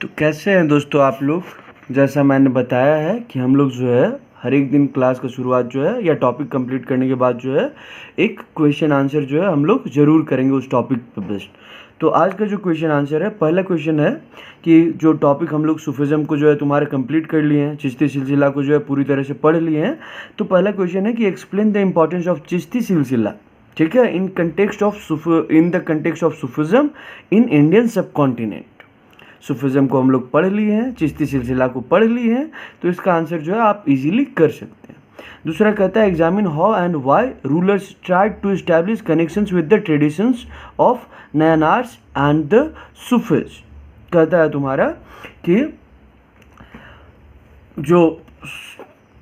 तो कैसे हैं दोस्तों आप लोग। जैसा मैंने बताया है कि हम लोग जो है हर एक दिन क्लास का शुरुआत जो है या टॉपिक कंप्लीट करने के बाद जो है एक क्वेश्चन आंसर जो है हम लोग ज़रूर करेंगे उस टॉपिक पे बेस्ड। तो आज का जो क्वेश्चन आंसर है, पहला क्वेश्चन है कि जो टॉपिक हम लोग सूफिज़्म को जो है तुम्हारे कंप्लीट कर लिए हैं, चिश्ती सिलसिला को जो है पूरी तरह से पढ़ लिए हैं। तो पहला क्वेश्चन है कि explain the importance of Chishti silsila, ठीक है, in the context of Sufism in Indian subcontinent. Sufism को हम लोग पढ़ लिए हैं, चिश्ती सिलसिला को पढ़ लिए हैं, तो इसका आंसर जो है आप इजीली कर सकते हैं। दूसरा कहता है examine how and why rulers tried to establish connections with the traditions of Nayanars and the Sufis. कहता है तुम्हारा कि जो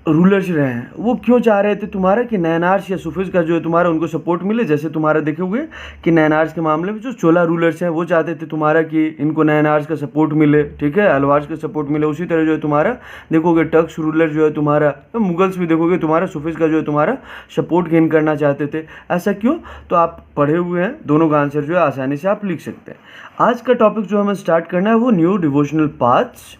रूलर्स रहे हैं वो क्यों चाह रहे थे तुम्हारा कि नैनार्स या सूफीज का जो है तुम्हारा उनको सपोर्ट मिले। जैसे तुम्हारा देखोगे कि नैनार्स के मामले में जो चोला रूलर्स हैं वो चाहते थे तुम्हारा कि इनको नैनार्स का सपोर्ट मिले, ठीक है, अलवार्स का सपोर्ट मिले। उसी तरह जो है तुम्हारा देखोगे टर्क्स रूलर जो है तुम्हारा, तो मुगल्स भी देखोगे तुम्हारा सूफीज का जो है तुम्हारा सपोर्ट गेन करना चाहते थे। ऐसा क्यों? तो आप पढ़े हुए हैं, दोनों का आंसर जो है आसानी से आप लिख सकते हैं। आज का टॉपिक जो हमें स्टार्ट करना है वो new devotional paths,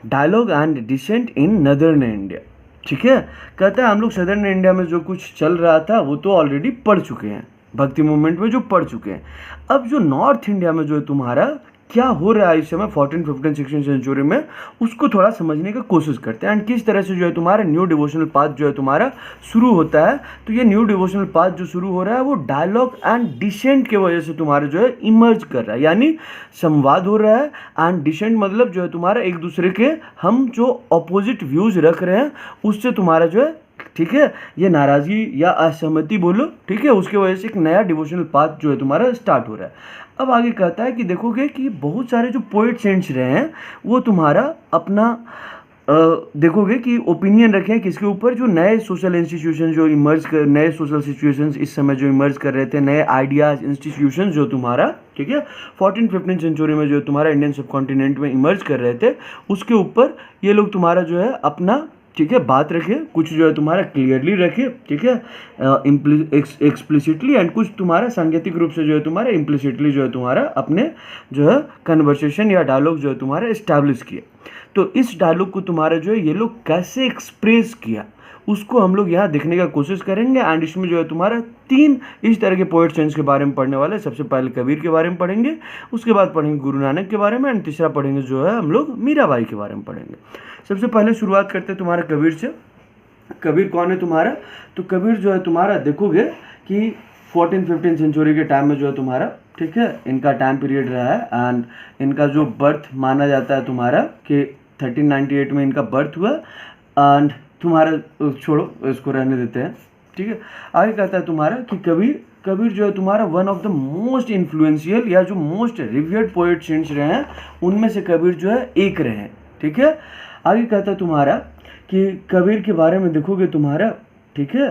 dialogue and dissent in northern India. ठीक है, कहता है हम लोग सदर्न इंडिया में जो कुछ चल रहा था वो तो ऑलरेडी पढ़ चुके हैं, भक्ति मूवमेंट में जो पढ़ चुके हैं। अब जो नॉर्थ इंडिया में जो है तुम्हारा क्या हो रहा है इस समय 14, 15, 16 सेंचुरी में, उसको थोड़ा समझने की कोशिश करते हैं एंड किस तरह से जो है तुम्हारा न्यू डिवोशनल पाथ जो है तुम्हारा शुरू होता है। तो ये न्यू डिवोशनल पाथ जो शुरू हो रहा है वो डायलॉग एंड डिसेंट के वजह से तुम्हारा जो है इमर्ज कर रहा है, यानी संवाद हो रहा है। एंड डिसेंट मतलब जो है तुम्हारा एक दूसरे के हम जो अपोजिट व्यूज रख रहे हैं उससे तुम्हारा जो है, ठीक है, ये नाराज़गी या असहमति बोलो, ठीक है, उसके वजह से एक नया डिवोशनल पाथ जो है तुम्हारा स्टार्ट हो रहा है। अब आगे कहता है कि देखोगे कि बहुत सारे जो पोइट सेंट्स रहे हैं वो तुम्हारा अपना देखोगे कि ओपिनियन रखे हैं किसके ऊपर, जो नए सोशल इंस्टीट्यूशन जो इमर्ज कर, नए सोशल सिचुएशंस इस समय जो इमर्ज कर रहे थे, नए आइडियाज़ इंस्टीट्यूशन जो तुम्हारा, ठीक है, 14, 15 सेंचुरी में जो तुम्हारा इंडियन सब कॉन्टिनेंट में इमर्ज कर रहे थे, उसके ऊपर ये लोग तुम्हारा जो है अपना, ठीक है, बात रखे, कुछ जो है तुम्हारा क्लियरली रखे, ठीक है, एक्सप्लिसिटली, एंड कुछ तुम्हारा सांकेतिक रूप से जो है तुम्हारा इम्प्लिसिटली जो है तुम्हारा अपने जो है कन्वर्सेशन या डायलॉग जो है तुम्हारा इस्टेब्लिश किया। तो इस डायलॉग को तुम्हारा जो है ये लोग कैसे एक्सप्रेस किया उसको हम लोग यहाँ देखने का कोशिश करेंगे। एंड इसमें जो है तुम्हारा 3 इस तरह के पोएट सेंस के बारे में पढ़ने वाले। सबसे पहले कबीर के बारे में पढ़ेंगे, उसके बाद पढ़ेंगे गुरु नानक के बारे में, एंड तीसरा पढ़ेंगे जो है हम लोग मीराबाई के बारे में पढ़ेंगे। सबसे पहले शुरुआत करते हैं तुम्हारा कबीर से। कबीर कौन है तुम्हारा? तो कबीर जो है तुम्हारा देखोगे कि 14, 15 सेंचुरी के टाइम में जो है तुम्हारा, ठीक है, इनका टाइम पीरियड रहा है। एंड इनका जो बर्थ माना जाता है तुम्हारा कि 1398 में इनका बर्थ हुआ। एंड तुम्हारा छोड़ो, इसको रहने देते हैं, ठीक है। आगे कहता है तुम्हारा कि कबीर जो है तुम्हारा one of the most influential या जो मोस्ट रिव्यूड पोएट सेंट्स रहे हैं उनमें से कबीर जो है एक रहे हैं, ठीक है। आगे कहता है तुम्हारा कि कबीर के बारे में देखोगे तुम्हारा, ठीक है,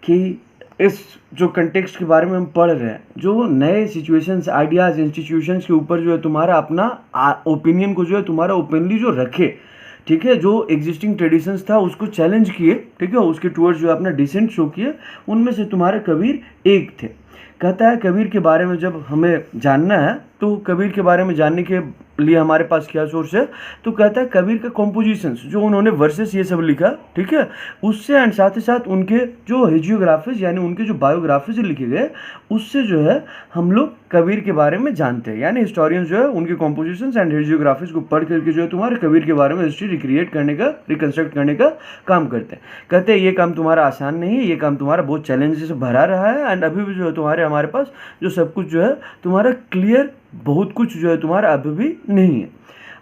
कि इस जो कंटेक्स्ट के बारे में हम पढ़ रहे हैं, जो नए सिचुएशंस, आइडियाज़, इंस्टीट्यूशंस के ऊपर जो है तुम्हारा अपना ओपिनियन को जो है तुम्हारा ओपनली जो रखे, ठीक है, जो एग्जिस्टिंग ट्रेडिशंस था उसको चैलेंज किए, ठीक है, उसके टूवर्ड्स जो अपना डिसेंट शो किए, उनमें से तुम्हारे कबीर एक थे। कहता है कबीर के बारे में जब हमें जानना है तो कबीर के बारे में जानने के लिए हमारे पास क्या सोर्स है, तो कहता है कबीर का कॉम्पोजिशंस जो उन्होंने वर्सेस ये सब लिखा, ठीक है, उससे एंड साथ ही साथ उनके जो हेजियोग्राफीज यानी उनके जो बायोग्राफीज लिखे गए उससे जो है हम लोग कबीर के बारे में जानते हैं। यानी हिस्टोरियंस जो है उनके कॉम्पोजिशंस एंड हेजियोग्राफीज को पढ़ करके जो है तुम्हारे कबीर के बारे में हिस्ट्री रिक्रिएट करने का, रिकन्स्ट्रक्ट करने का काम करते हैं। कहते हैं ये काम तुम्हारा आसान नहीं है, ये काम तुम्हारा बहुत चैलेंजेस से भरा रहा है। एंड अभी भी जो है तुम्हारे हमारे पास जो सब कुछ जो है तुम्हारा क्लियर, बहुत कुछ जो है तुम्हारा अभी भी नहीं है।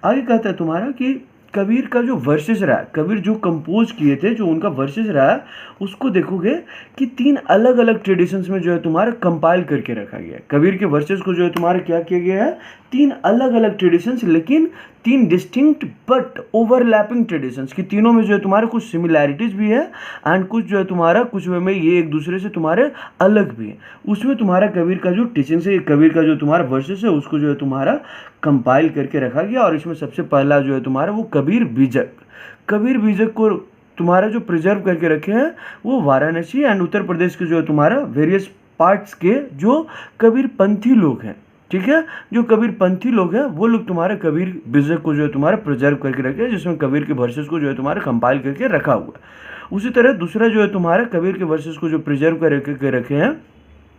आगे कहता है तुम्हारा कि कबीर का जो वर्सेस रहा, कबीर जो कंपोज किए थे, जो उनका वर्सेस रहा, उसको देखोगे कि 3 अलग अलग ट्रेडिशंस में जो है तुम्हारा कंपाइल करके रखा गया है। कबीर के वर्सेस को जो है तुम्हारा क्या किया गया है, 3 अलग अलग ट्रेडिशंस, लेकिन 3 डिस्टिंक्ट बट ओवरलैपिंग ट्रेडिशंस की, तीनों में जो है तुम्हारे कुछ सिमिलैरिटीज़ भी है एंड कुछ जो है तुम्हारा कुछ वे में ये एक दूसरे से तुम्हारे अलग भी है। उसमें तुम्हारा कबीर का जो टीचिंग है, कबीर का जो तुम्हारा वर्सेस है उसको जो है तुम्हारा कंपाइल करके रखा गया। और इसमें सबसे पहला जो है तुम्हारा वो कबीर बीजक को तुम्हारा जो प्रिजर्व करके रखे हैं वो वाराणसी एंड उत्तर प्रदेश के जो है तुम्हारा वेरियस पार्ट्स के जो कबीर पंथी लोग हैं, ठीक है। जो कबीर पंथी लोग हैं वो लोग तुम्हारे कबीर विजय को जो है तुम्हारा प्रिजर्व करके रखे हैं, जिसमें कबीर के वर्सेस को जो है तुम्हारे कंपाइल करके रखा हुआ है। उसी तरह दूसरा जो है तुम्हारे कबीर के वर्सेस को जो प्रिजर्व करके रखे हैं,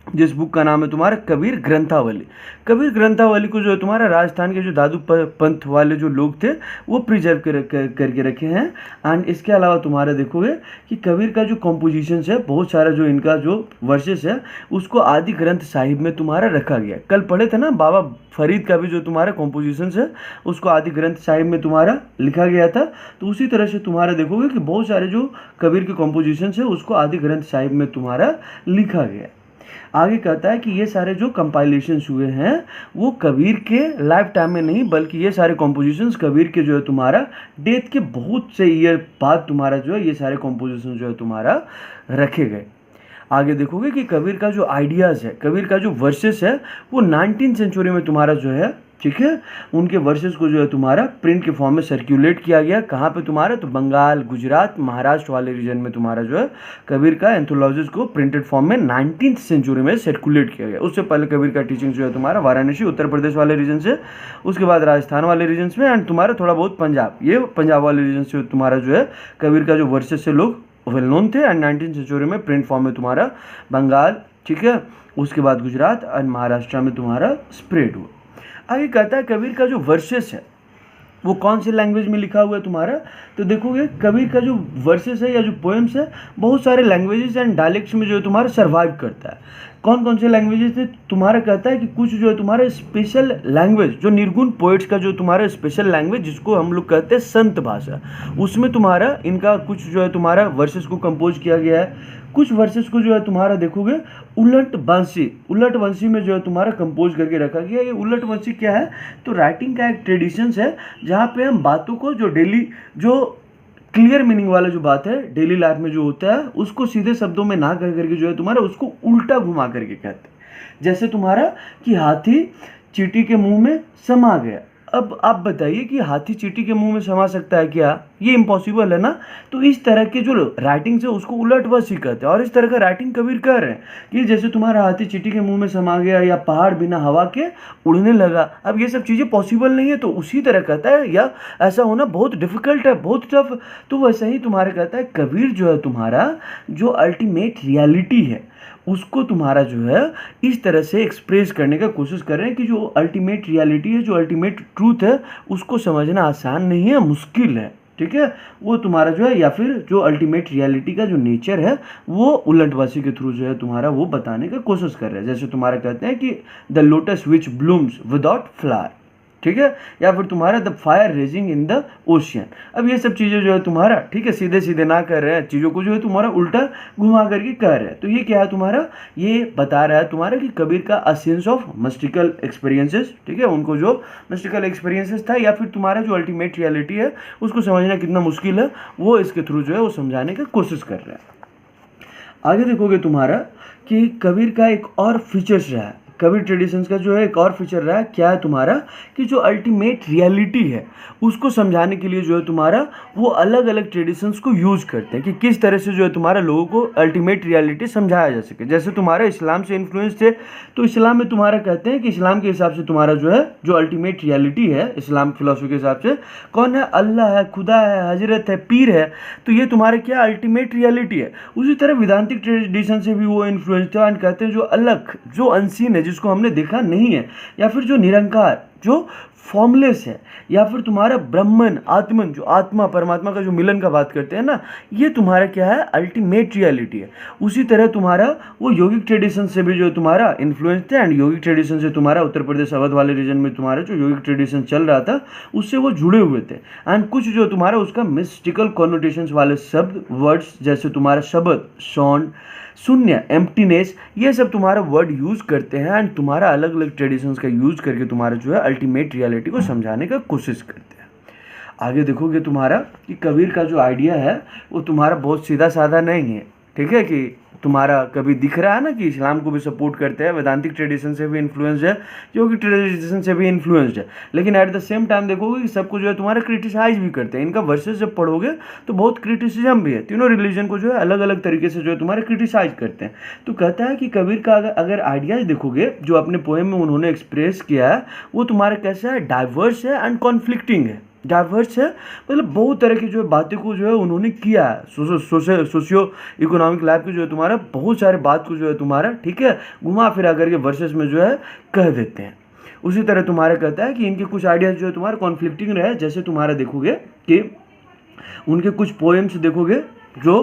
जिस बुक का नाम है तुम्हारा कबीर ग्रंथावली। कबीर ग्रंथावली को जो है तुम्हारा राजस्थान के जो दादू पंथ वाले जो लोग थे वो प्रिजर्व करके रखे हैं। एंड इसके अलावा तुम्हारा देखोगे कि कबीर का जो कॉम्पोजिशंस है, बहुत सारा जो इनका जो वर्सेस है उसको आदि ग्रंथ साहिब में तुम्हारा रखा गया। कल पढ़े थे ना बाबा फरीद का भी जो तुम्हारा कॉम्पोजिशंस है उसको आदि ग्रंथ साहिब में तुम्हारा लिखा गया था। तो उसी तरह से तुम्हारा देखोगे कि बहुत सारे जो कबीर के कॉम्पोजिशंस है उसको आदि ग्रंथ साहिब में तुम्हारा लिखा गया। आगे कहता है कि ये सारे जो कंपाइलेशंस हुए हैं वो कबीर के लाइफ टाइम में नहीं, बल्कि ये सारे कॉम्पोजिशंस कबीर के जो है तुम्हारा डेथ के बहुत से ईयर बाद तुम्हारा जो है ये सारे कॉम्पोजिशंस जो है तुम्हारा रखे गए। आगे देखोगे कि कबीर का जो आइडियाज़ है, कबीर का जो वर्सेस है वो 19th सेंचुरी में तुम्हारा जो है, ठीक है, उनके वर्सेस को जो है तुम्हारा प्रिंट के फॉर्म में सर्कुलेट किया गया। कहाँ पे तुम्हारा, तो बंगाल, गुजरात, महाराष्ट्र वाले रीजन में तुम्हारा जो है कबीर का एंथोलॉजीज को प्रिंटेड फॉर्म में 19th सेंचुरी में सर्कुलेट किया गया। उससे पहले कबीर का टीचिंग जो है तुम्हारा वाराणसी उत्तर प्रदेश वाले रीजन से, उसके बाद राजस्थान वाले रीजन में, एंड तुम्हारा थोड़ा बहुत पंजाब, ये पंजाब वाले रीजन से तुम्हारा जो है कबीर का जो वर्सेस से लोग वेल नोन थे। एंड 19th सेंचुरी में प्रिंट फॉर्म में तुम्हारा बंगाल, ठीक है, उसके बाद गुजरात एंड महाराष्ट्र में तुम्हारा स्प्रेड हुआ। आगे कहता है कबीर का जो वर्सेस है वो कौन से लैंग्वेज में लिखा हुआ है तुम्हारा, तो देखोगे कबीर का जो वर्सेस है या जो पोएम्स है बहुत सारे लैंग्वेजेस एंड डायलेक्ट्स में जो है तुम्हारा सर्वाइव करता है। कौन कौन से लैंग्वेजेस थे तुम्हारा, कहता है कि कुछ जो है तुम्हारा स्पेशल लैंग्वेज, जो निर्गुण पोइट्स का जो तुम्हारा स्पेशल लैंग्वेज जिसको हम लोग कहते हैं संत भाषा, उसमें तुम्हारा इनका कुछ जो है तुम्हारा वर्सेस को कंपोज किया गया है। कुछ वर्सेस को जो है तुम्हारा देखोगे उलट वंशी में जो है तुम्हारा कंपोज करके रखा गया। ये उलट वंशी क्या है, तो राइटिंग का एक ट्रेडिशंस है जहाँ पे हम बातों को जो डेली जो क्लियर मीनिंग वाला जो बात है डेली लाइफ में जो होता है उसको सीधे शब्दों में ना कह करके जो है तुम्हारा उसको उल्टा घुमा करके कहते हैं। जैसे तुम्हारा कि हाथी चींटी के मुंह में समा गया। अब आप बताइए कि हाथी चींटी के मुंह में समा सकता है क्या, ये इम्पॉसिबल है ना। तो इस तरह के जो राइटिंग है उसको उलटवशी कहते हैं। और इस तरह का राइटिंग कबीर कर रहे हैं कि जैसे तुम्हारा हाथी चींटी के मुंह में समा गया या पहाड़ बिना हवा के उड़ने लगा। अब ये सब चीज़ें पॉसिबल नहीं है, तो उसी तरह कहता है या ऐसा होना बहुत डिफिकल्ट है, बहुत टफ। तो वैसे ही तुम्हारा कहता है कबीर जो है तुम्हारा जो अल्टीमेट रियलिटी है उसको तुम्हारा जो है इस तरह से एक्सप्रेस करने का कोशिश कर रहे हैं कि जो अल्टीमेट रियलिटी है, जो अल्टीमेट ट्रूथ है, उसको समझना आसान नहीं है, मुश्किल है, ठीक है। वो तुम्हारा जो है या फिर जो अल्टीमेट रियलिटी का जो नेचर है वो उलटवासी के थ्रू जो है तुम्हारा वो बताने का कोशिश कर रहे हैं। जैसे तुम्हारा कहते हैं कि the lotus which blooms without flower, ठीक है, या फिर तुम्हारा the fire raging in the ocean. अब ये सब चीज़ें जो है तुम्हारा, ठीक है, सीधे सीधे ना कर रहे हैं, चीज़ों को जो है तुम्हारा उल्टा घुमा करके कह रहे हैं। तो ये क्या है तुम्हारा, ये बता रहा है तुम्हारा कि कबीर का a sense of mystical experiences, ठीक है, उनको जो मिस्टिकल एक्सपीरियंसेस था या फिर तुम्हारा जो अल्टीमेट रियलिटी है उसको समझना कितना मुश्किल है वो इसके थ्रू जो है वो समझाने की कोशिश कर रहे हैं। आगे देखोगे तुम्हारा कि कबीर का एक और फीचर्स रहा है, कबीर ट्रेडिशंस का जो है एक और फीचर रहा है, क्या है तुम्हारा कि जो अल्टीमेट रियलिटी है उसको समझाने के लिए जो है तुम्हारा वो अलग अलग ट्रेडिशंस को यूज़ करते हैं कि किस तरह से जो है तुम्हारा लोगों को अल्टीमेट रियलिटी समझाया जा सके। जैसे तुम्हारा इस्लाम से इन्फ्लुएंस थे, तो इस्लाम में तुम्हारा कहते हैं कि इस्लाम के हिसाब से तुम्हारा जो है जो अल्टीमेट रियलिटी है इस्लाम फिलॉसफी के हिसाब से कौन है, अल्लाह है, खुदा है, हजरत है, पीर है। तो ये तुम्हारा क्या अल्टीमेट रियलिटी है। उसी तरह वेदांतिक ट्रेडिशन से भी वो इन्फ्लुएंस थे और कहते हैं जो अलग, जो अनसीन है, जिसको हमने देखा नहीं है, या फिर जो निरंकार, जो फॉर्मलेस है, या फिर तुम्हारा ब्रह्मन, आत्मन, जो आत्मा परमात्मा का जो मिलन का बात करते हैं ना, ये तुम्हारा क्या है, अल्टीमेट रियलिटी है। उसी तरह तुम्हारा वो योगिक ट्रेडिशन से भी जो तुम्हारा इन्फ्लुएंस थे, एंड योगिक ट्रेडिशन से तुम्हारा उत्तर प्रदेश अवध वाले रीजन में तुम्हारा जो योगिक ट्रेडिशन चल रहा था उससे वो जुड़े हुए थे। एंड कुछ जो तुम्हारा उसका मिस्टिकल कॉनोटेशंस वाले शब्द, वर्ड्स, जैसे तुम्हारा शब्द, सॉन्ड, शून्य, एम्प्टीनेस, ये सब तुम्हारा वर्ड यूज़ करते हैं एंड तुम्हारा अलग अलग ट्रेडिशंस का यूज़ करके तुम्हारा जो है अल्टीमेट रियलिटी को समझाने का कोशिश करते हैं। आगे देखोगे तुम्हारा कि कबीर का जो आइडिया है वो तुम्हारा बहुत सीधा साधा नहीं है, ठीक है, कि तुम्हारा कभी दिख रहा है ना कि इस्लाम को भी सपोर्ट करते हैं, वेदांतिक ट्रेडिशन से भी इन्फ्लुएंस्ड है, योगिक ट्रेडिशन से भी इन्फ्लुएंस्ड है, लेकिन एट द सेम टाइम देखोगे कि सबको जो है तुम्हारा क्रिटिसाइज भी करते हैं। इनका वर्सेस जब पढ़ोगे तो बहुत क्रिटिसिज्म भी है, तीनों रिलीजन को जो है अलग अलग तरीके से जो है तुम्हारा क्रिटिसाइज करते हैं। तो कहता है कि कबीर का अगर आइडियाज देखोगे जो अपने पोएम में उन्होंने एक्सप्रेस किया है, वो तुम्हारा कैसा है, डाइवर्स है एंड कॉन्फ्लिक्टिंग है। डाइवर्स है मतलब बहुत तरह की जो है बातें को जो है उन्होंने किया है, सोशियो इकोनॉमिक लाइफ की जो है तुम्हारा बहुत सारे बात को जो है तुम्हारा, ठीक है, घुमा फिरा करके वर्सेस में जो है कह देते हैं। उसी तरह तुम्हारा कहता है कि इनके कुछ आइडियाज जो है तुम्हारा कॉन्फ्लिक्टिंग रहे। जैसे तुम्हारा देखोगे कि उनके कुछ पोएम्स देखोगे जो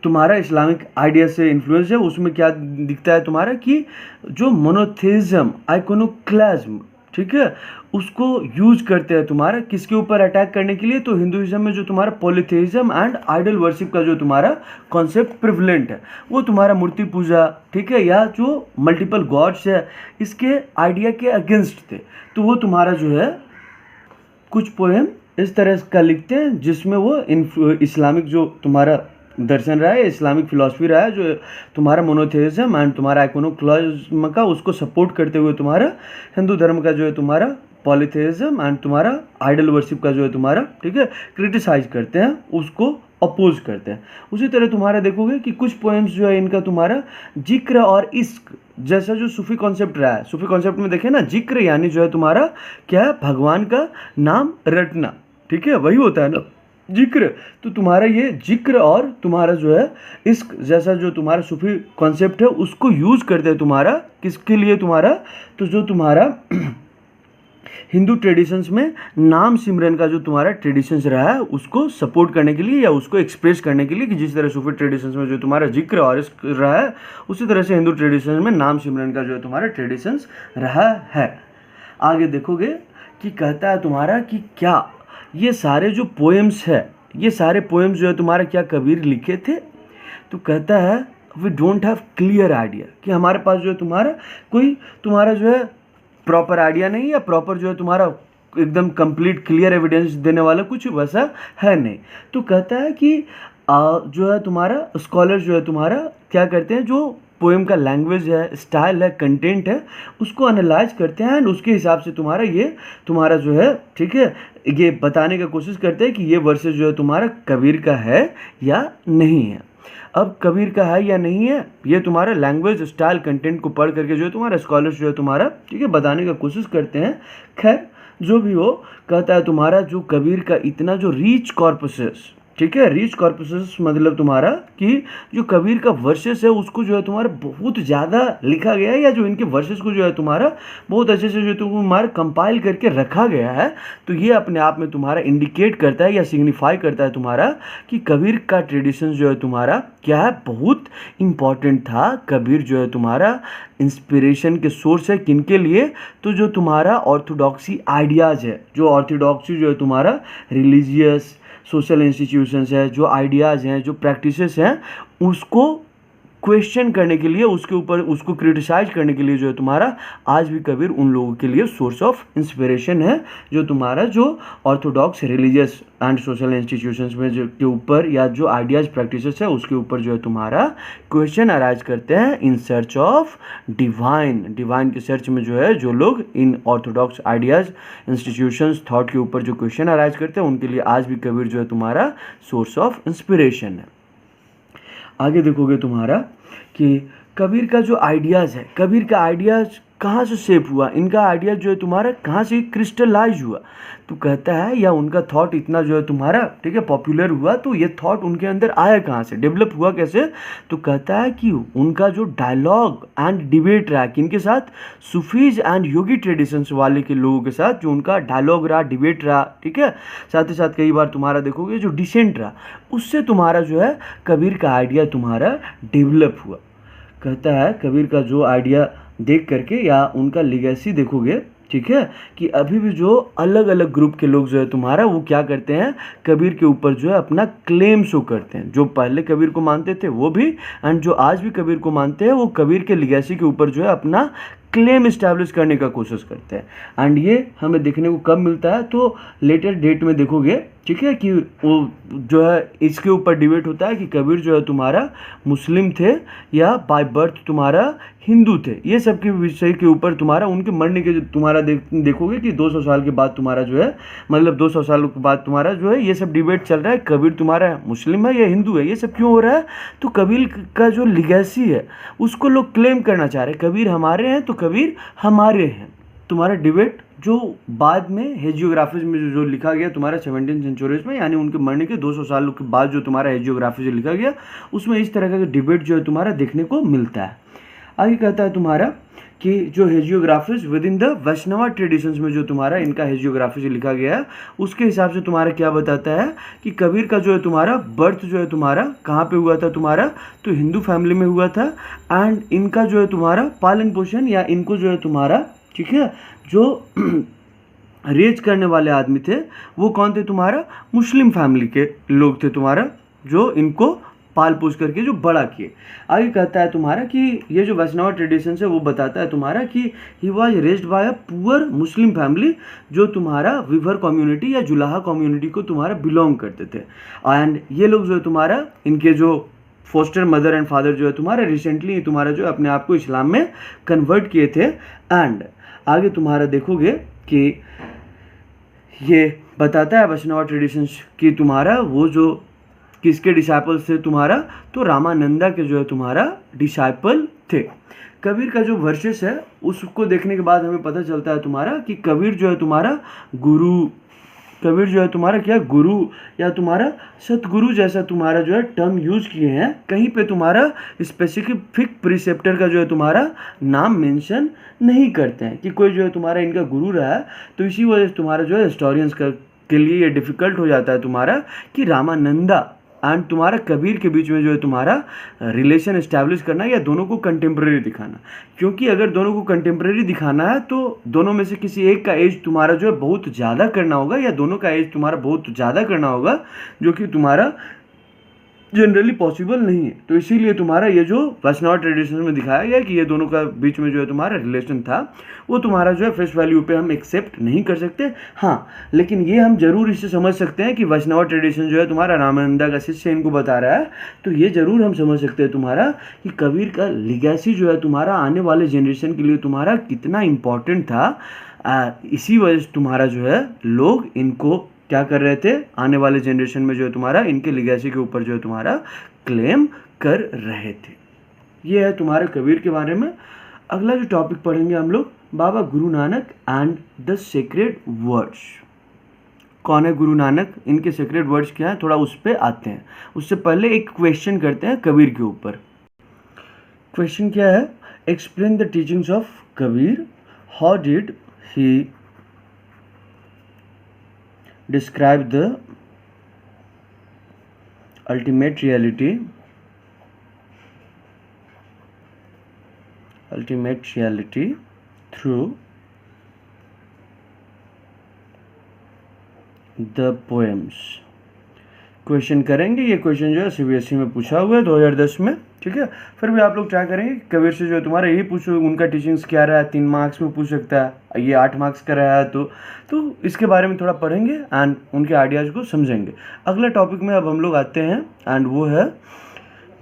तुम्हारा इस्लामिक आइडिया से इन्फ्लुएंस है, उसमें क्या दिखता है तुम्हारा कि जो मोनोथेइज्म, आइकोनोक्लाज्म, ठीक है, उसको यूज करते हैं तुम्हारा किसके ऊपर अटैक करने के लिए, तो हिंदुइज्म में जो तुम्हारा पॉलीथेइज्म एंड आइडल वर्शिप का जो तुम्हारा कॉन्सेप्ट प्रिवलेंट है, वो तुम्हारा मूर्ति पूजा, ठीक है, या जो मल्टीपल गॉड्स है, इसके आइडिया के अगेंस्ट थे। तो वो तुम्हारा जो है कुछ पोएम इस तरह का लिखते हैं जिसमें वो इस्लामिक जो तुम्हारा दर्शन रहा है, इस्लामिक फिलॉसफी रहा है, जो तुम्हारा मोनोथेइज्म एंड तुम्हारा आइकोनोक्लाज्म का उसको सपोर्ट करते हुए तुम्हारा हिंदू धर्म का जो है तुम्हारा पॉलीथेइज्म एंड तुम्हारा आइडल वर्शिप का जो है तुम्हारा, ठीक है, क्रिटिसाइज करते हैं, उसको अपोज करते हैं। उसी तरह तुम्हारा देखोगे कि कुछ पोएम्स जो है इनका तुम्हारा जिक्र और इश्क जैसा जो सूफी कॉन्सेप्ट रहा है, सूफी कॉन्सेप्ट में देखें ना, जिक्र यानी जो है तुम्हारा क्या है, भगवान का नाम रटना, ठीक है, वही होता है ना जिक्र। तो तुम्हारा ये जिक्र और तुम्हारा जो है इश्क जैसा जो तुम्हारा सूफी कॉन्सेप्ट है उसको यूज करते हैं तुम्हारा किसके लिए, तुम्हारा तो जो तुम्हारा हिंदू ट्रेडिशंस में नाम सिमरन का जो तुम्हारा ट्रेडिशंस रहा है उसको सपोर्ट करने के लिए या उसको एक्सप्रेस करने के लिए, कि जिस तरह सूफी ट्रेडिशंस में जो तुम्हारा जिक्र और इश्क रहा है, उसी तरह से हिंदू ट्रेडिशंस में नाम सिमरन का जो है तुम्हारा ट्रेडिशंस रहा है। आगे देखोगे कि कहता है तुम्हारा कि क्या ये सारे जो पोएम्स है, ये सारे पोएम्स जो है तुम्हारा क्या कबीर लिखे थे, तो कहता है we don't have clear idea, कि हमारे पास जो है तुम्हारा कोई तुम्हारा जो है प्रॉपर आइडिया नहीं, या प्रॉपर जो है तुम्हारा एकदम कंप्लीट क्लियर एविडेंस देने वाला कुछ वैसा है नहीं। तो कहता है कि जो है तुम्हारा स्कॉलर जो है तुम्हारा क्या करते हैं, जो पोएम का लैंग्वेज है, स्टाइल है, कंटेंट है, उसको एनालाइज करते हैं एंड उसके हिसाब से तुम्हारा ये तुम्हारा जो है, ठीक है, ये बताने का कोशिश करते हैं कि ये वर्सेस जो है तुम्हारा कबीर का है या नहीं है। अब कबीर का है या नहीं है, ये तुम्हारा लैंग्वेज, स्टाइल, कंटेंट को पढ़ करके जो है तुम्हारा स्कॉलर्स जो है तुम्हारा, ठीक है, बताने का कोशिश करते हैं। खैर जो भी हो, कहता है तुम्हारा जो कबीर का इतना जो रीच कॉर्पसेस, ठीक है, रीच कॉर्पसेस मतलब तुम्हारा कि जो कबीर का वर्सेस है उसको जो है तुम्हारा बहुत ज़्यादा लिखा गया है, या जो इनके वर्सेस को जो है तुम्हारा बहुत अच्छे से जो तुम्हारा कंपाइल करके रखा गया है। तो ये अपने आप में तुम्हारा इंडिकेट करता है या सिग्निफाई करता है तुम्हारा कि कबीर का ट्रेडिशन जो है तुम्हारा क्या है, बहुत इम्पॉर्टेंट था। कबीर जो है तुम्हारा इंस्पिरेशन के सोर्स है किनके लिए, तो जो तुम्हारा ऑर्थोडॉक्सी आइडियाज़ है, जो ऑर्थोडॉक्सी जो है तुम्हारा रिलीजियस सोशल इंस्टीट्यूशंस है, जो आइडियाज़ हैं, जो प्रैक्टिसेस हैं, उसको क्वेश्चन करने के लिए, उसके ऊपर उसको क्रिटिसाइज करने के लिए जो है तुम्हारा आज भी कबीर उन लोगों के लिए सोर्स ऑफ इंस्पिरेशन है, जो तुम्हारा जो Orthodox religious and social institutions में जो के ऊपर या जो आइडियाज़ प्रैक्टिसेस है उसके ऊपर जो है तुम्हारा क्वेश्चन अराइज करते हैं in search of divine. Divine के सर्च में जो है जो लोग इन ऑर्थोडॉक्स आइडियाज़, इंस्टीट्यूशंस, थॉट के ऊपर जो क्वेश्चन अराइज करते हैं उनके लिए आज भी कबीर जो है तुम्हारा सोर्स ऑफ इंस्पिरेशन है। आगे देखोगे तुम्हारा कि कबीर का जो आइडियाज़ है, कबीर का आइडियाज़ कहाँ से शेप हुआ, इनका आइडिया जो है तुम्हारा कहाँ से क्रिस्टलाइज हुआ, तो कहता है या उनका थॉट इतना जो है तुम्हारा, ठीक है, पॉपुलर हुआ, तो ये थॉट उनके अंदर आया कहाँ से, डेवलप हुआ कैसे, तो कहता है कि उनका जो डायलॉग एंड डिबेट रहा किनके साथ, सूफीज एंड योगी ट्रेडिशंस वाले के लोगों के साथ, जो उनका डायलॉग रहा, डिबेट रहा, ठीक है, साथ ही साथ कई बार तुम्हारा देखोगे जो डिसेंट रहा, उससे तुम्हारा जो है कबीर का आइडिया तुम्हारा डेवलप हुआ। कहता है कबीर का जो आइडिया देख करके या उनका लिगेसी देखोगे, ठीक है, कि अभी भी जो अलग अलग ग्रुप के लोग जो है तुम्हारा वो क्या करते हैं, कबीर के ऊपर जो है अपना क्लेम शो करते हैं, जो पहले कबीर को मानते थे वो भी, एंड जो आज भी कबीर को मानते हैं वो कबीर के लिगेसी के ऊपर जो है अपना क्लेम इस्टेब्लिश करने का कोशिश करते हैं। एंड ये हमें देखने को कब मिलता है, तो लेटर डेट में देखोगे, ठीक है, कि वो जो है इसके ऊपर डिबेट होता है कि कबीर जो है तुम्हारा मुस्लिम थे या बाय बर्थ तुम्हारा हिंदू थे। ये सब के विषय के ऊपर तुम्हारा उनके मरने के तुम्हारा देखोगे कि 200 साल के बाद तुम्हारा जो है, मतलब 200 साल के बाद तुम्हारा जो है ये सब डिबेट चल रहा है, कबीर तुम्हारा मुस्लिम है या हिंदू है। ये सब क्यों हो रहा है, तो कबीर का जो लिगेसी है उसको लोग क्लेम करना चाह रहे हैं, कबीर हमारे हैं तो कबीर हमारे हैं। तुम्हारा डिबेट जो बाद में हेजियोग्राफीज में जो लिखा गया तुम्हारा 17th सेंचुरीज में, यानी उनके मरने के 200 साल के बाद जो तुम्हारा हेजियोग्राफी जो लिखा गया, उसमें इस तरह का डिबेट जो है तुम्हारा देखने को मिलता है। आगे कहता है तुम्हारा कि जो हेजियोग्राफीज with in the Vaishnava traditions में जो तुम्हारा इनका हेजियोग्राफी जो लिखा गया है, उसके हिसाब से तुम्हारा क्या बताता है कि कबीर का जो है तुम्हारा बर्थ जो है तुम्हारा कहाँ पे हुआ था तुम्हारा, तो हिंदू फैमिली में हुआ था। एंड इनका जो है तुम्हारा पालन पोषण या इनको जो है तुम्हारा, ठीक है, जो रेज करने वाले आदमी थे वो कौन थे तुम्हारा, मुस्लिम फैमिली के लोग थे तुम्हारा, जो इनको पाल पोस करके जो बड़ा किए। आगे कहता है तुम्हारा कि ये जो वैष्णव ट्रेडिशन है वो बताता है तुम्हारा कि he was raised by a poor Muslim family, जो तुम्हारा विवर कम्युनिटी या जुलाहा कम्युनिटी को तुम्हारा बिलोंग करते थे। एंड ये लोग जो है तुम्हारा, इनके जो फोस्टर मदर एंड फादर जो है तुम्हारा रिसेंटली तुम्हारा जो अपने आप को इस्लाम में कन्वर्ट किए थे। एंड आगे तुम्हारा देखोगे कि ये बताता है वैष्णव ट्रेडिशंस की तुम्हारा वो जो किसके डिसाइपल्स थे तुम्हारा, तो रामानंदा के जो है तुम्हारा डिसाइपल थे। कबीर का जो वर्सेस है उसको देखने के बाद हमें पता चलता है तुम्हारा कि कबीर जो है तुम्हारा गुरु, कबीर जो है तुम्हारा क्या गुरु या तुम्हारा सतगुरु जैसा तुम्हारा जो है टर्म यूज किए हैं। कहीं पे तुम्हारा स्पेसिफिक प्रिसेप्टर का जो है तुम्हारा नाम मेंशन नहीं करते हैं कि कोई जो है तुम्हारा इनका गुरु रहा है। तो इसी वजह से तुम्हारा जो है हिस्टोरियंस के लिए ये डिफ़िकल्ट हो जाता है तुम्हारा कि रामानंदा एंड तुम्हारा कबीर के बीच में जो है तुम्हारा रिलेशन इस्टेब्लिश करना या दोनों को कंटेम्प्रेरी दिखाना। क्योंकि अगर दोनों को कंटेम्प्रेरी दिखाना है तो दोनों में से किसी एक का एज तुम्हारा जो है बहुत ज़्यादा करना होगा या दोनों का एज तुम्हारा बहुत ज़्यादा करना होगा, जो कि तुम्हारा जनरली पॉसिबल नहीं है। तो इसीलिए तुम्हारा ये जो वैष्णव ट्रेडिशन में दिखाया गया कि ये दोनों का बीच में जो है तुम्हारा रिलेशन था, वो तुम्हारा जो है फेस वैल्यू पे हम एक्सेप्ट नहीं कर सकते। हाँ, लेकिन ये हम जरूर इससे समझ सकते हैं कि वैष्णव ट्रेडिशन जो है तुम्हारा रामानंदा का शिष्य इनको बता रहा है, तो ये जरूर हम समझ सकते हैं तुम्हारा कि कबीर का लिगेसी जो है तुम्हारा आने वाले जनरेशन के लिए तुम्हारा कितना इम्पोर्टेंट था। इसी वजह से तुम्हारा जो है लोग इनको क्या कर रहे थे, आने वाले जनरेशन में जो है तुम्हारा इनके लिगेसी के ऊपर जो है तुम्हारा क्लेम कर रहे थे। ये है तुम्हारे कबीर के बारे में। अगला जो टॉपिक पढ़ेंगे हम लोग, बाबा Guru Nanak and the sacred words. कौन है गुरु नानक, इनके सेक्रेड वर्ड्स क्या है, थोड़ा उस पर आते हैं। उससे पहले एक क्वेश्चन करते हैं कबीर के ऊपर। क्वेश्चन क्या है, explain the teachings of Kabir, how did he describe the ultimate reality through the poems। Question करेंगे, ये क्वेश्चन जो है सीबीएसई में पूछा हुआ है 2010 में, ठीक है। फिर भी आप लोग ट्राई करेंगे कबीर से जो है तुम्हारा यही पूछो उनका टीचिंग्स क्या रहा है, 3 मार्क्स में पूछ सकता है, ये 8 मार्क्स का रहा है तो इसके बारे में थोड़ा पढ़ेंगे एंड उनके आइडियाज़ को समझेंगे। अगला टॉपिक में अब हम लोग आते हैं एंड वो है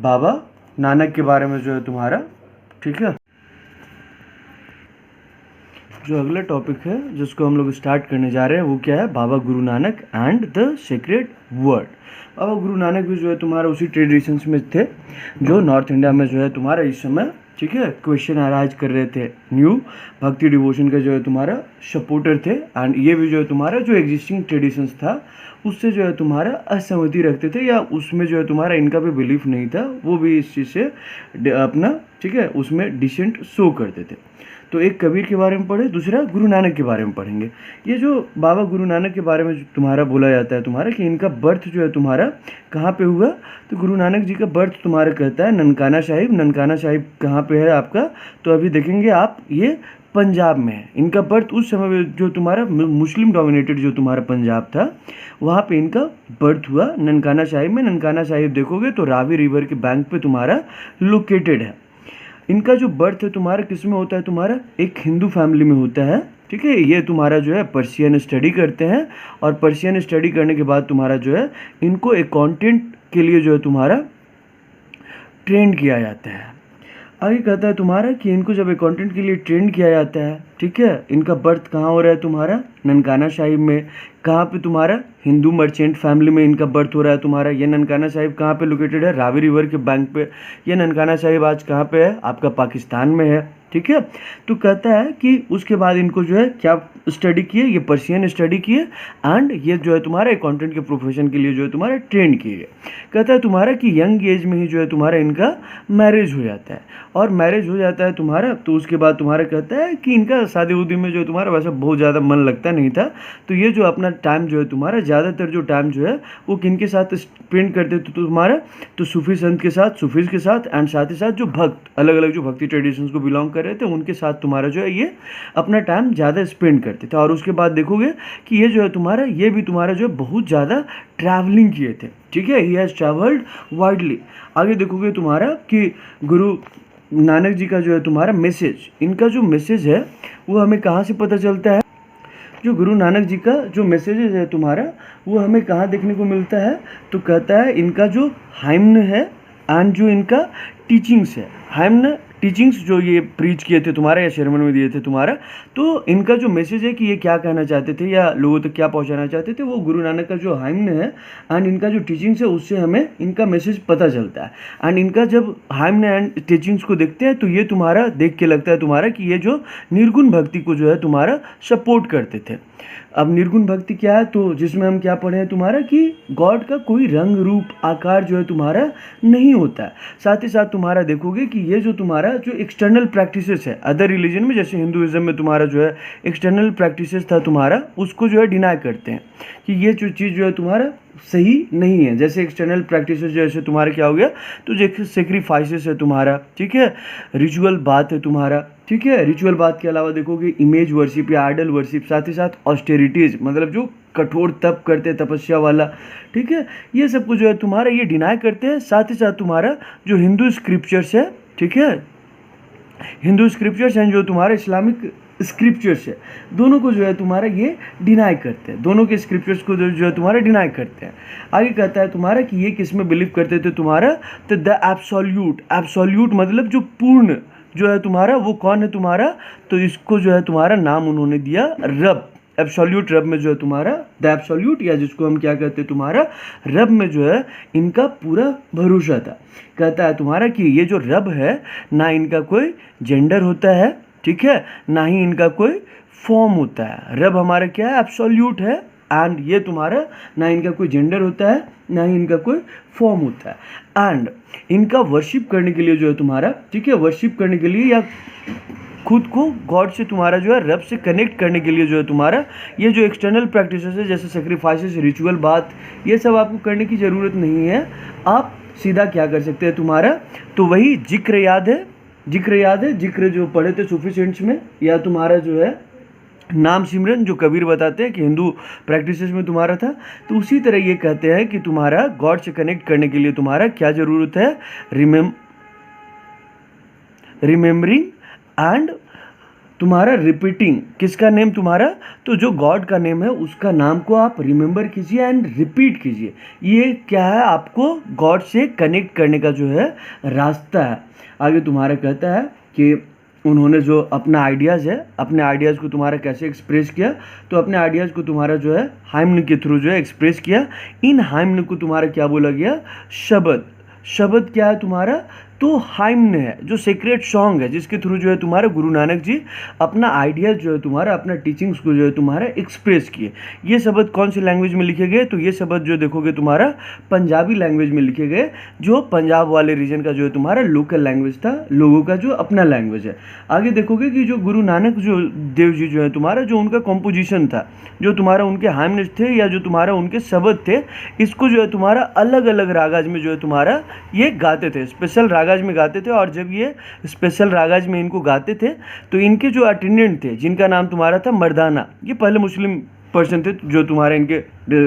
बाबा नानक के बारे में जो है तुम्हारा, ठीक है। जो अगला टॉपिक है जिसको हम लोग स्टार्ट करने जा रहे हैं वो क्या है, Baba Guru Nanak and the sacred word. Baba Guru Nanak भी जो है तुम्हारा उसी ट्रेडिशंस में थे जो नॉर्थ इंडिया में जो है तुम्हारा इस समय, ठीक है, क्वेश्चन अराइज कर रहे थे। न्यू भक्ति डिवोशन का जो है तुम्हारा सपोर्टर थे एंड ये भी जो है तुम्हारा जो एग्जिस्टिंग ट्रेडिशंस था उससे जो है तुम्हारा असहमति रखते थे या उसमें जो है तुम्हारा इनका भी बिलीफ नहीं था, वो भी इस चीज़ से अपना, ठीक है, उसमें डिसेंट शो करते थे। तो एक कबीर के बारे में पढ़े, दूसरा गुरु नानक के बारे में पढ़ेंगे। ये जो बाबा गुरु नानक के बारे में जो तुम्हारा बोला जाता है तुम्हारा कि इनका बर्थ जो है तुम्हारा कहाँ पे हुआ, तो गुरु नानक जी का बर्थ तुम्हारा कहता है ननकाना साहिब। ननकाना साहिब कहाँ पे है आपका, तो अभी देखेंगे आप, ये पंजाब में है। इनका बर्थ उस समय में जो तुम्हारा मुस्लिम डोमिनेटेड जो तुम्हारा पंजाब था वहाँ पे इनका बर्थ हुआ ननकाना साहिब में। ननकाना साहिब देखोगे तो रावी रिवर के बैंक पे तुम्हारा लोकेटेड है। इनका जो बर्थ है तुम्हारा किस में होता है, तुम्हारा एक हिंदू फैमिली में होता है, ठीक है। ये तुम्हारा जो है पर्शियन स्टडी करते हैं, और पर्शियन स्टडी करने के बाद तुम्हारा जो है इनको अकाउंटेंट के लिए जो है तुम्हारा ट्रेन किया जाता है। आगे कहता है तुम्हारा कि इनको जब अकाउंटेंट के लिए ट्रेन किया जाता है, ठीक है, इनका बर्थ कहाँ हो रहा है तुम्हारा, ननकाना साहिब में। कहाँ पे तुम्हारा, हिंदू मर्चेंट फैमिली में इनका बर्थ हो रहा है तुम्हारा। ये ननकाना साहिब कहाँ पे लोकेटेड है, रावी रिवर के बैंक पे। ये ननकाना साहिब आज कहाँ पे है, आपका पाकिस्तान में है, ठीक है। तो कहता है कि उसके बाद इनको जो है क्या स्टडी किए, ये पर्शियन स्टडी किए, एंड ये जो है तुम्हारा अकाउंटेंट के प्रोफेशन के लिए जो है तुम्हारा ट्रेन किए गए। कहता है तुम्हारा कि यंग एज में ही जो है तुम्हारा इनका मैरिज हो जाता है, और मैरिज हो जाता है तुम्हारा, तो उसके बाद तुम्हारा कहता है कि इनका शादी उदी में जो है तुम्हारा वैसा बहुत ज़्यादा मन लगता नहीं था। तो ये जो अपना टाइम जो है तुम्हारा ज़्यादातर जो टाइम जो है वो किनके साथ स्पेंड करते थे तुम्हारा, तो सूफी संत के साथ, सूफीज़ के साथ, एंड साथ ही साथ जो भक्त, अलग अलग जो भक्ति ट्रेडिशंस को बिलोंग कर रहे थे उनके साथ तुम्हारा जो है ये अपना टाइम ज़्यादा स्पेंड करते थे। और उसके बाद देखोगे कि ये जो है तुम्हारा, ये भी तुम्हारा जो है बहुत ज़्यादा ट्रैवलिंग किए थे, ठीक है। He has travelled widely. आगे देखोगे तुम्हारा कि गुरु नानक जी का जो है तुम्हारा मैसेज, इनका जो मैसेज है वो हमें कहाँ से पता चलता है, जो गुरु नानक जी का जो मैसेजेस है तुम्हारा वो हमें कहाँ देखने को मिलता है, तो कहता है इनका जो हाइम्न है एंड जो इनका टीचिंग्स है, हाइम्न टीचिंग्स जो ये प्रीच किए थे तुम्हारा या शर्मन में दिए थे तुम्हारा, तो इनका जो मैसेज है कि ये क्या कहना चाहते थे या लोगों तक क्या पहुंचाना चाहते थे, वो गुरु नानक का जो हाइम्न है एंड इनका जो टीचिंग्स है उससे हमें इनका मैसेज पता चलता है। एंड इनका जब हाइम्न एंड टीचिंग्स को देखते हैं तो ये तुम्हारा देख के लगता है तुम्हारा कि ये जो निर्गुण भक्ति को जो है तुम्हारा सपोर्ट करते थे। अब निर्गुण भक्ति क्या है, तो जिसमें हम क्या पढ़े हैं तुम्हारा कि गॉड का कोई रंग रूप आकार जो है तुम्हारा नहीं होता है। साथ ही साथ तुम्हारा देखोगे कि ये जो तुम्हारा जो एक्सटर्नल प्रैक्टिसेस है अदर रिलीजन में, जैसे हिंदुइज्म में तुम्हारा जो है एक्सटर्नल प्रैक्टिसेस था तुम्हारा, उसको जो है डिनाई करते हैं कि ये जो चीज़ जो है तुम्हारा सही नहीं है। जैसे एक्सटर्नल प्रैक्टिसेस जैसे तुम्हारा क्या हो गया, तो जैसे सेक्रीफाइसेस है तुम्हारा, ठीक है, रिचुअल बात है तुम्हारा, ठीक है। रिचुअल बात के अलावा देखोगे इमेज वर्शिप या आइडल वर्शिप, साथ ही साथ ऑस्टेरिटीज़ मतलब जो कठोर तप करते हैं, तपस्या वाला, ठीक है, ये सब कुछ जो है तुम्हारा ये डिनाई करते हैं। साथ ही साथ तुम्हारा जो हिंदू स्क्रिप्चर्स है, ठीक है, हिंदू स्क्रिप्चर्स हैं जो तुम्हारा इस्लामिक स्क्रिप्चर्स है, दोनों को जो है तुम्हारा ये डिनाई करते हैं, दोनों के स्क्रिप्चर्स को जो है तुम्हारा डिनाई करते हैं। आगे कहता है तुम्हारा कि ये किस में बिलीव करते थे तुम्हारा, तो द एब्सोल्यूट, एब्सोल्यूट मतलब जो पूर्ण जो है तुम्हारा वो कौन है तुम्हारा, तो इसको जो है तुम्हारा नाम उन्होंने दिया रब। एब्सोल्यूट रब में जो है तुम्हारा द एब्सोल्यूट, या जिसको हम क्या कहते हैं तुम्हारा रब में जो है इनका पूरा भरोसा था। कहता है तुम्हारा कि ये जो रब है ना इनका कोई जेंडर होता है, ठीक है, ना ही इनका कोई फॉर्म होता है। रब हमारा क्या है, एब्सोल्यूट है, एंड ये तुम्हारा ना इनका कोई जेंडर होता है ना ही इनका कोई फॉर्म होता है। एंड इनका वर्शिप करने के लिए जो है तुम्हारा, ठीक है, वर्शिप करने के लिए या खुद को गॉड से तुम्हारा जो है रब से कनेक्ट करने के लिए जो है तुम्हारा ये जो एक्सटर्नल प्रैक्टिसेस है जैसे सेक्रीफाइसेस, रिचुअल बात, ये सब आपको करने की ज़रूरत नहीं है। आप सीधा क्या कर सकते हैं तुम्हारा, तो वही जिक्र याद है, जिक्र याद है, जिक्र जो पढ़े थे सूफी सेंट्स में, या तुम्हारा जो है नाम सिमरन जो कबीर बताते हैं कि हिंदू प्रैक्टिसेस में तुम्हारा था। तो उसी तरह ये कहते हैं कि तुम्हारा गॉड से कनेक्ट करने के लिए तुम्हारा क्या ज़रूरत है, रिमेम्बरिंग एंड तुम्हारा रिपीटिंग। किसका नेम तुम्हारा, तो जो गॉड का नेम है उसका नाम को आप रिमेंबर कीजिए एंड रिपीट कीजिए। ये क्या है, आपको गॉड से कनेक्ट करने का जो है रास्ता है। आगे तुम्हारा कहता है कि उन्होंने जो अपना आइडियाज़ है, अपने आइडियाज़ को तुम्हारा कैसे एक्सप्रेस किया, तो अपने आइडियाज़ को तुम्हारा जो है हाइम्न के थ्रू जो है एक्सप्रेस किया। इन हाइम्न को तुम्हारा क्या बोला गया, शब्द। शब्द क्या है तुम्हारा, तो हाइम्न है जो सीक्रेट सॉन्ग है जिसके थ्रू जो है तुम्हारा गुरु नानक जी अपना आइडियाज़ जो है तुम्हारा, अपना टीचिंग्स को जो है तुम्हारा एक्सप्रेस किए। ये शब्द कौन सी लैंग्वेज में लिखे गए, तो ये शब्द जो देखोगे तुम्हारा पंजाबी लैंग्वेज में लिखे गए, जो पंजाब वाले रीजन का जो है तुम्हारा लोकल लैंग्वेज था, लोगों का जो अपना लैंग्वेज है। आगे देखोगे कि जो गुरु नानक जो देव जी जो है तुम्हारा, जो उनका कॉम्पोजिशन था, जो तुम्हारा उनके हाइम्न थे या जो तुम्हारा उनके शब्द थे, इसको जो है तुम्हारा अलग अलग रागाज में जो है तुम्हारा ये गाते थे, स्पेशल रागाज में गाते थे। और जब ये स्पेशल रागाज में इनको गाते थे तो इनके जो अटेंडेंट थे जिनका नाम तुम्हारा था मर्दाना, ये पहले मुस्लिम पर्सन थे जो तुम्हारे इनके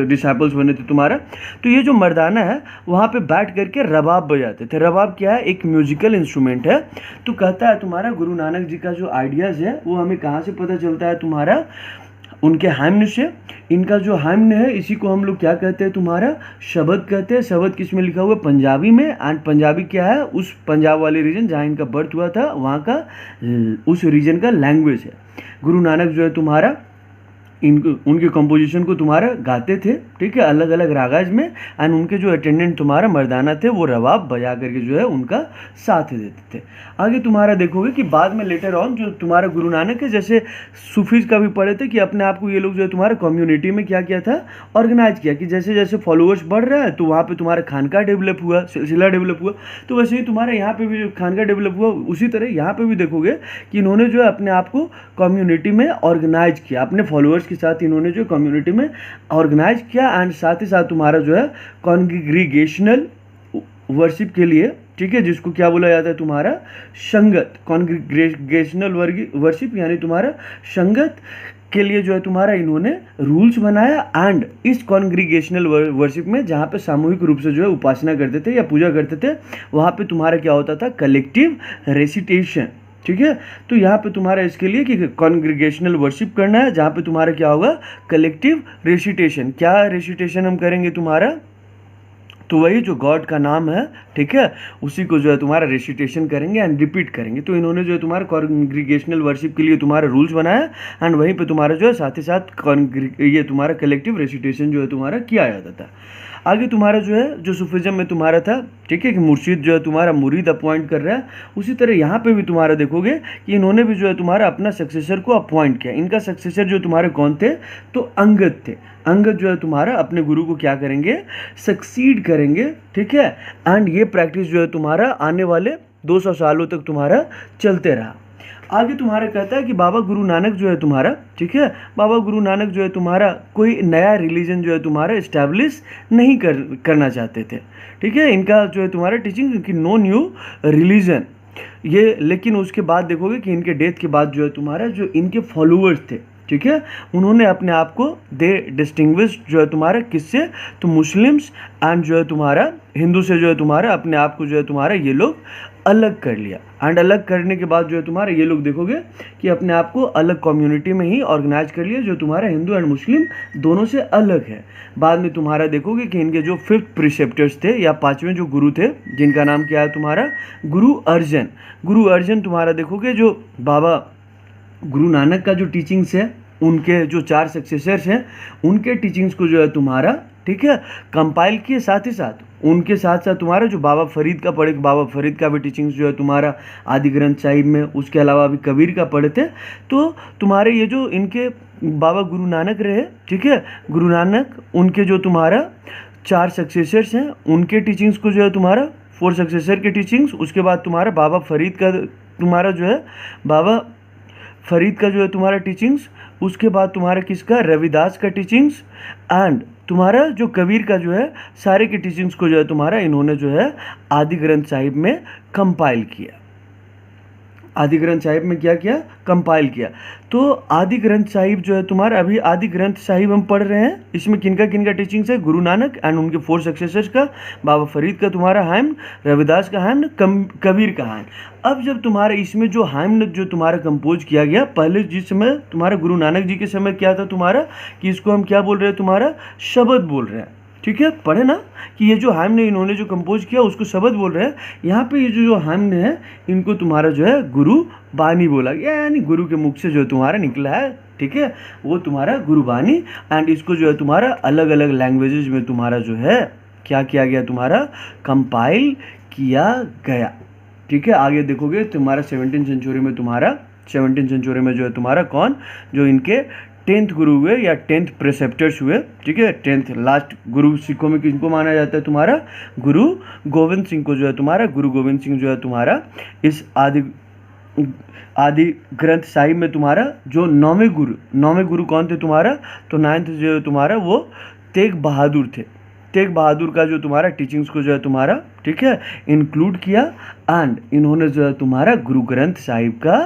डिसाइपल्स बने थे तुम्हारा। तो ये जो मर्दाना है वहाँ पे बैठ करके रबाब बजाते थे। रबाब क्या है? एक म्यूजिकल इंस्ट्रूमेंट है। तो कहता है तुम्हारा गुरु नानक जी का जो आइडियाज़ है वो हमें कहाँ से पता चलता है? तुम्हारा उनके हाम्न से। इनका जो हाम्न है इसी को हम लोग क्या कहते हैं? तुम्हारा शब्द कहते हैं। शब्द किस में लिखा हुआ है? पंजाबी में। एंड पंजाबी क्या है? उस पंजाब वाले रीजन जहाँ इनका बर्थ हुआ था वहाँ का उस रीजन का लैंग्वेज है। गुरु नानक जो है तुम्हारा इनको उनके कंपोजिशन को तुम्हारा गाते थे, ठीक है, अलग अलग रागाज में। एंड उनके जो अटेंडेंट तुम्हारा मर्दाना थे वो रबाब बजा करके जो है उनका साथ देते थे। आगे तुम्हारा देखोगे कि बाद में लेटर ऑन जो तुम्हारा गुरु नानक है, जैसे सूफीज का भी पढ़े थे कि अपने आप को ये लोग जो है तुम्हारा कम्युनिटी में क्या किया था? ऑर्गेनाइज किया कि जैसे जैसे फॉलोअर्स बढ़ रहा है तो वहाँ पे तुम्हारा खानका डेवलप हुआ, सिलसिला डेवलप हुआ। तो वैसे ही तुम्हारा यहाँ पे भी जो खानका डेवलप हुआ उसी तरह यहाँ पे भी देखोगे कि इन्होंने जो है अपने आप को कम्युनिटी में ऑर्गेनाइज किया, अपने फॉलोअर्स के साथ इन्होंने जो कम्युनिटी में ऑर्गेनाइज किया। एंड साथ ही साथ तुम्हारा जो है कॉन्ग्रीगेशनल वर्शिप के लिए, ठीक है, जिसको क्या बोला जाता है? तुम्हारा संगत, कॉन्ग्रीगेशनल वर्शिप यानी तुम्हारा संगत के लिए जो है तुम्हारा इन्होंने रूल्स बनाया। एंड इस कॉन्ग्रीगेशनल वर्शिप में जहाँ पे सामूहिक रूप से जो है उपासना करते थे या पूजा करते थे, वहाँ पे तुम्हारा क्या होता था? कलेक्टिव रेसिटेशन, ठीक है। तो यहाँ पे तुम्हारा इसके लिए कि कॉन्ग्रीगेशनल वर्शिप करना है, जहाँ पे तुम्हारा क्या होगा? Collective recitation. क्या रेसिटेशन हम करेंगे तुम्हारा? तो वही जो गॉड का नाम है, ठीक है, उसी को जो है तुम्हारा रेसिटेशन करेंगे एंड रिपीट करेंगे। तो इन्होंने जो है तुम्हारा कॉन्ग्रीगेशनल वर्शिप के लिए तुम्हारा रूल्स बनाया। एंड वहीं पे तुम्हारा जो है साथ ही साथ ये तुम्हारा कलेक्टिव रेसिटेशन जो है तुम्हारा किया जाता था। आगे तुम्हारा जो है जो सूफिज्म में तुम्हारा था, ठीक है, कि मुर्शिद जो है तुम्हारा मुरीद अपॉइंट कर रहा है, उसी तरह यहाँ पे भी तुम्हारा देखोगे कि इन्होंने भी जो है तुम्हारा अपना सक्सेसर को अपॉइंट किया। इनका सक्सेसर जो तुम्हारे कौन थे? तो अंगद थे। अंगद जो है तुम्हारा अपने गुरु को क्या करेंगे? सक्सीड करेंगे, ठीक है। एंड ये प्रैक्टिस जो है तुम्हारा आने वाले 200 सालों तक तुम्हारा चलते रहा। आगे तुम्हारा कहता है कि बाबा गुरु नानक जो है तुम्हारा, ठीक है, बाबा गुरु नानक जो है तुम्हारा कोई नया रिलीजन जो है तुम्हारा इस्टेब्लिश नहीं करना चाहते थे, ठीक है। इनका जो है तुम्हारा टीचिंग कि नो न्यू रिलीजन ये। लेकिन उसके बाद देखोगे कि इनके डेथ के बाद जो है तुम्हारा जो इनके फॉलोअर्स थे, ठीक है, उन्होंने अपने आप को दे डिस्टिंग्विश जो है तुम्हारा किससे? तो मुस्लिम्स एंड जो है तुम्हारा हिंदू से जो है तुम्हारा अपने आप को जो है तुम्हारा ये लोग अलग कर लिया। एंड अलग करने के बाद जो है तुम्हारा ये लोग देखोगे कि अपने आप को अलग कम्युनिटी में ही ऑर्गेनाइज कर लिया, जो तुम्हारा हिंदू एंड मुस्लिम दोनों से अलग है। बाद में तुम्हारा देखोगे कि इनके जो 5th प्रिसेप्टर्स थे या 5वें जो गुरु थे, जिनका नाम क्या है तुम्हारा? गुरु अर्जन। गुरु अर्जन तुम्हारा देखोगे जो बाबा गुरु नानक का जो टीचिंग्स है, उनके जो 4 सक्सेसर्स हैं उनके टीचिंग्स को जो है तुम्हारा, ठीक है, कंपाइल किए। साथ ही साथ उनके साथ साथ तुम्हारा जो बाबा फरीद का पढ़े, बाबा फरीद का भी टीचिंग्स जो है तुम्हारा आदि ग्रंथ साहिब में, उसके अलावा अभी कबीर का पढ़े थे। तो तुम्हारे ये जो इनके बाबा गुरु नानक रहे, ठीक है, गुरु नानक उनके जो तुम्हारा 4 सक्सेसर्स हैं उनके टीचिंग्स को जो है तुम्हारा 4 सक्सेसर के टीचिंग्स, उसके बाद तुम्हारा बाबा फरीद का तुम्हारा जो है बाबा फरीद का जो है तुम्हारा टीचिंग्स, उसके बाद तुम्हारा किसका? रविदास का टीचिंग्स। एंड तुम्हारा जो कबीर का जो है सारे के टीचिंग्स को जो है तुम्हारा इन्होंने जो है आदि ग्रंथ साहिब में कंपाइल किया। आदि ग्रंथ साहिब में क्या किया? कंपाइल किया। तो आदि ग्रंथ साहिब जो है तुम्हारा, अभी आदि ग्रंथ साहिब हम पढ़ रहे हैं, इसमें किनका किनका टीचिंग्स है? गुरु नानक एंड उनके 4 सक्सेसर्स का, बाबा फरीद का तुम्हारा हाइम, रविदास का हाइम, कबीर का हाइम। अब जब तुम्हारा इसमें जो हाइम जो तुम्हारा कंपोज किया गया, पहले जिस समय तुम्हारा गुरु नानक जी के समय क्या था तुम्हारा कि इसको हम क्या बोल रहे हैं? तुम्हारा शब्द बोल रहे हैं, ठीक है, पढ़े ना कि ये जो हाइम ने इन्होंने जो कंपोज किया उसको शब्द बोल रहे हैं। यहाँ पे ये जो हाइम है इनको तुम्हारा जो है गुरु बानी बोला गया, यानी गुरु के मुख से जो तुम्हारा निकला है, ठीक है, वो तुम्हारा गुरु बानी। एंड इसको जो है तुम्हारा अलग अलग लैंग्वेजेज में तुम्हारा जो है क्या किया गया? तुम्हारा कंपाइल किया गया, ठीक है। आगे देखोगे तुम्हारा 17th सेंचुरी में तुम्हारा 17th सेंचुरी में जो है तुम्हारा कौन? जो इनके 10th गुरु हुए या 10th प्रेसेप्टर्स हुए, ठीक है, 10th लास्ट गुरु सिखों में किनको माना जाता है? तुम्हारा गुरु गोविंद सिंह को जो है तुम्हारा, गुरु गोविंद सिंह जो है तुम्हारा इस आदि ग्रंथ साहिब में तुम्हारा जो 9वें गुरु कौन थे तुम्हारा? तो 9th जो है तुम्हारा वो तेग बहादुर थे। तेग बहादुर का जो तुम्हारा टीचिंग्स को जो है तुम्हारा, ठीक है, इंक्लूड किया। एंड इन्होंने जो है तुम्हारा गुरु ग्रंथ साहिब का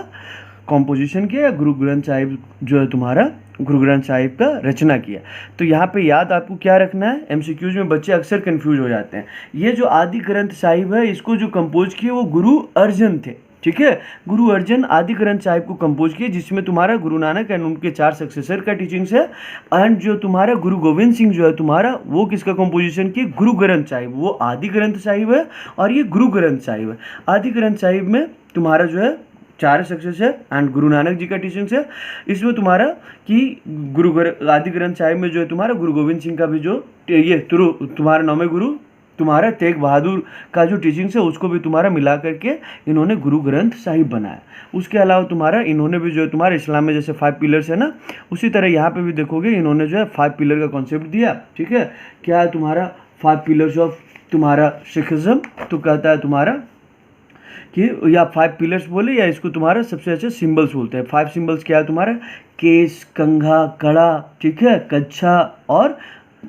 कॉम्पोजिशन किया, या गुरु ग्रंथ साहिब जो है तुम्हारा गुरु ग्रंथ साहिब का रचना किया। तो यहाँ पे याद आपको क्या रखना है, एमसीक्यूज में बच्चे अक्सर कंफ्यूज हो जाते हैं। ये जो आदि ग्रंथ साहिब है इसको जो कंपोज किए वो गुरु अर्जन थे, ठीक है। गुरु अर्जन आदि ग्रंथ साहिब को कंपोज किए, जिसमें तुम्हारा गुरु नानक एंड उनके 4 सक्सेसर का टीचिंग्स है। एंड जो तुम्हारा गुरु गोविंद सिंह जो है तुम्हारा, वो किसका कंपोजिशन किए, गुरु ग्रंथ साहिब। वो आदि ग्रंथ साहिब है और ये गुरु ग्रंथ साहिब है। आदि ग्रंथ साहिब में तुम्हारा जो है 4 सक्सेस है एंड गुरु नानक जी का टीचिंग्स है। इसमें तुम्हारा कि आदि ग्रंथ साहिब में जो है तुम्हारा गुरु गोविंद सिंह का भी जो ये तुम्हारा 9वें गुरु तुम्हारा तेग बहादुर का जो टीचिंग्स है उसको भी तुम्हारा मिला करके इन्होंने गुरु ग्रंथ साहिब बनाया। उसके अलावा तुम्हारा इन्होंने भी जो है तुम्हारे इस्लाम में जैसे 5 पिलर्स है ना, उसी तरह यहाँ पे भी देखोगे इन्होंने जो है 5 पिलर का कॉन्सेप्ट दिया, ठीक है। क्या है तुम्हारा 5 पिलर्स ऑफ तुम्हारा सिखिज्म, तो कहता है तुम्हारा कि या 5 पिलर्स बोले या इसको तुम्हारा सबसे अच्छे सिंबल्स बोलते हैं। 5 सिंबल्स क्या है तुम्हारा, केस, कंघा, कड़ा, ठीक है, कच्छा और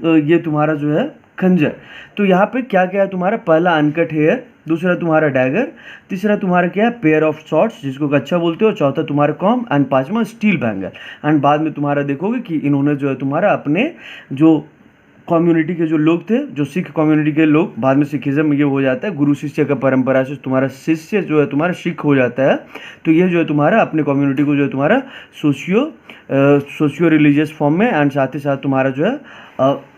ये तुम्हारा जो है खंजर। तो यहाँ पे क्या क्या है तुम्हारा, पहला अनकट हेयर, दूसरा तुम्हारा डैगर, तीसरा तुम्हारा क्या है पेयर ऑफ शॉर्ट्स जिसको कच्छा बोलते हो, चौथा तुम्हारा कॉम एंड 5वां स्टील बैंगल। एंड बाद में तुम्हारा देखोगे कि इन्होंने जो है तुम्हारा अपने जो कम्युनिटी के जो लोग थे, जो सिख कम्युनिटी के लोग, बाद में सिखिज्म ये हो जाता है गुरु शिष्य का परंपरा से तुम्हारा शिष्य जो है तुम्हारा सिख हो जाता है। तो ये जो है तुम्हारा अपने कम्युनिटी को जो है तुम्हारा सोशियो रिलीजियस फॉर्म में एंड साथ ही साथ तुम्हारा जो है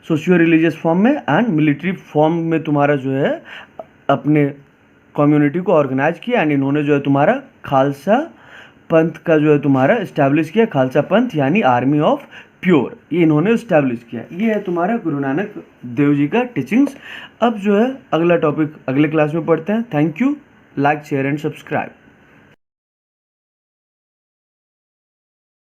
सोशियो रिलीजियस फॉर्म में एंड मिलिट्री फॉर्म में तुम्हारा जो है अपने कम्युनिटी को ऑर्गेनाइज किया। एंड इन्होंने जो है तुम्हारा खालसा पंथ का जो है तुम्हारा इस्टेब्लिश किया। खालसा पंथ यानी आर्मी ऑफ प्योर, ये इन्होंने इस्टेब्लिश किया। ये है तुम्हारा गुरु नानक देव जी का टीचिंग्स। अब जो है अगला टॉपिक अगले क्लास में पढ़ते हैं। Thank you, like share and subscribe.